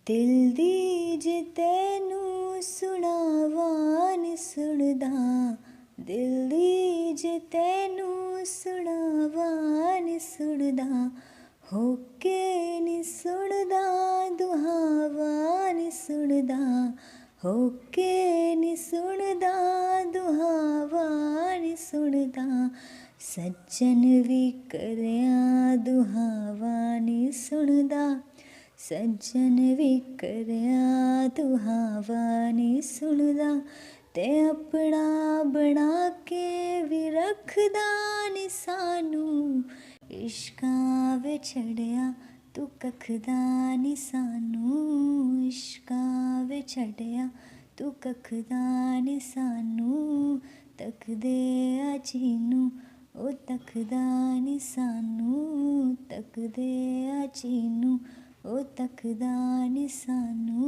ਦਿਲ ਦੀ ਜੇ ਤੈਨੂੰ ਸੁਣਾਵਾਂ ਨੀ ਸੁਣਦਾ, ਦਿਲ ਦੀ ਜੇ ਤੈਨੂੰ ਸੁਣਾਵਾਂ ਨੀ ਸੁਣਦਾ, ਹੋ ਕੇ ਨੀ ਸੁਣਦਾ ਦੁਹਾਵਾਂ ਨੀ ਸੁਣਦਾ, ਹੋ ਕੇ ਨੀ ਸੁਣਦਾ ਦੁਹਾਵਾਂ ਨੀ ਸੁਣਦਾ, ਸੱਜਣ ਵੀ ਕਰਿਆ ਦੁਹਾਵਾਂ ਨੀ ਸੁਣਦਾ, ਸੱਜਣ ਵੀ ਕਰਿਆ ਦੁਹਾਵਾਂ ਨੀ ਸੁਣਦਾ, ਤੇ ਆਪਣਾ ਬਣਾ ਕੇ ਵੀ ਰੱਖਦਾ ਨੀ ਸਾਨੂੰ, ਇਸ਼ਕਾਂ ਵਿੱਚ ਛੜਿਆ ਤੂੰ ਕੱਖਦਾ ਨੀ ਸਾਨੂੰ, ਇਸ਼ਕਾਂ ਵਿੱਚ ਛੜਿਆ ਤੂੰ ਕੱਖਦਾ ਨੀ ਸਾਨੂੰ, ਤੱਕਦੇ ਆ ਚੀਨੂੰ ਉਹ ਤੱਕਦਾ ਨੀ ਸਾਨੂੰ, ਤੱਕਦੇ ਆ ਚੀਨੂੰ ਉਹ ਤੱਕਦਾ ਨੀ ਸਾਨੂੰ।